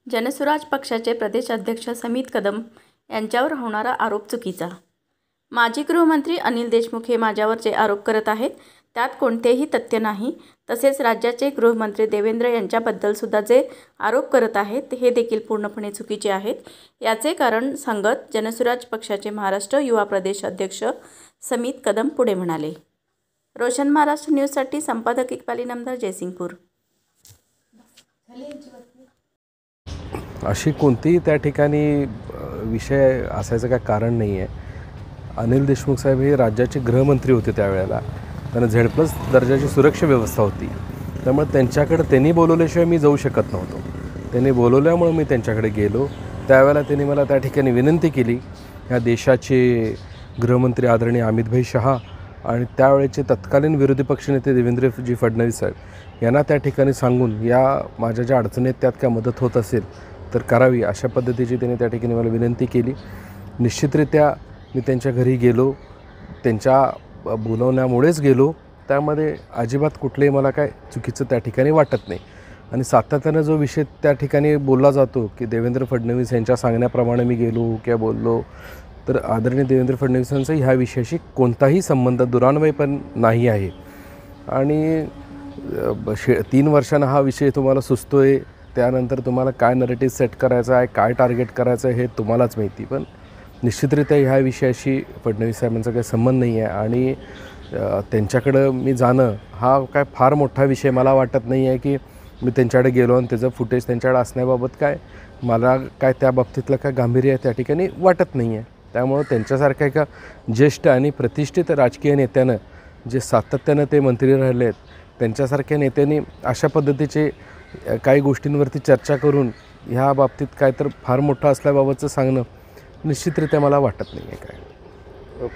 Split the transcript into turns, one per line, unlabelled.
जनसुराज पक्षाचे प्रदेश अध्यक्ष समित कदम यांच्यावर होणारा आरोप चुकीचा। माजी गृहमंत्री अनिल देशमुख हे माझ्यावर जे आरोप करत आहेत त्यात कोणतेही तथ्य नाही। तसेच राज्याचे गृहमंत्री देवेंद्र यांच्याबद्दल सुद्धा जे आरोप करत आहेत हे देखील पूर्णपणे चुकीचे आहेत। याचे कारण सांगत जनसुराज पक्षाचे महाराष्ट्र युवा प्रदेश अध्यक्ष समित कदम पुढे म्हणाले। रोशन महाराष्ट्र न्यूजसाठी संपादक इक्बाल इनामदार, जयसिंगपूर।
अशी कोणतीही त्या ठिकाणी विषय असायचं काय कारण नाही आहे। अनिल देशमुख साहेब हे राज्याचे गृहमंत्री होते त्यावेळेला, त्यांना झेड+ दर्जाची सुरक्षा व्यवस्था होती, त्यामुळे त्यांच्याकडे त्यांनी बोलवल्याशिवाय मी जाऊ शकत नव्हतो। त्यांनी बोलवल्यामुळे मी त्यांच्याकडे गेलो। त्यावेळेला त्यांनी मला त्या ठिकाणी विनंती केली, ह्या देशाचे गृहमंत्री आदरणीय अमितभाई शहा आणि त्यावेळेचे तत्कालीन विरोधी पक्षनेते देवेंद्रजी फडणवीस साहेब यांना त्या ठिकाणी सांगून या माझ्या ज्या अडचणीत त्यात काय मदत होत असेल तर करावी, अशा पद्धतीची त्यांनी त्या ठिकाणी मला विनंती केली। निश्चितरित्या मी त्यांच्या घरी गेलो, त्यांच्या बोलवण्यामुळेच गेलो, त्यामध्ये अजिबात कुठलेही मला काय चुकीचं त्या ठिकाणी वाटत नाही। आणि सातत्यानं जो विषय त्या ठिकाणी बोलला जातो की देवेंद्र फडणवीस यांच्या सांगण्याप्रमाणे मी गेलो किंवा बोललो, तर आदरणीय देवेंद्र फडणवीसांचा ह्या विषयाशी कोणताही संबंध दुरान्वय पण नाही आहे। आणि 3 वर्षांना हा विषय तुम्हाला सुचतोय, त्यानंतर तुम्हाला काय नरेटिव्ह सेट करायचा आहे, काय टार्गेट करायचं आहे हे तुम्हालाच माहिती, पण निश्चितरित्या ह्या विषयाशी फडणवीस साहेबांचा काही संबंध नाही आहे। आणि त्यांच्याकडं मी जाणं हा काय फार मोठा विषय मला वाटत नाही आहे की मी त्यांच्याकडे गेलो आणि त्याचं फुटेज त्यांच्याकडे असण्याबाबत काय मला काय त्या बाबतीतलं काय गांभीर्य त्या ठिकाणी वाटत नाही आहे। त्यामुळं त्यांच्यासारख्या एका ज्येष्ठ आणि प्रतिष्ठित राजकीय नेत्यानं जे सातत्यानं ते मंत्री राहिले आहेत, त्यांच्यासारख्या नेत्यांनी अशा पद्धतीचे काही गोष्टींवरती चर्चा करून ह्या बाबतीत काय तर फार मोठं असल्याबाबतचं सांगणं निश्चितरित्या मला वाटत नाही आहे काय।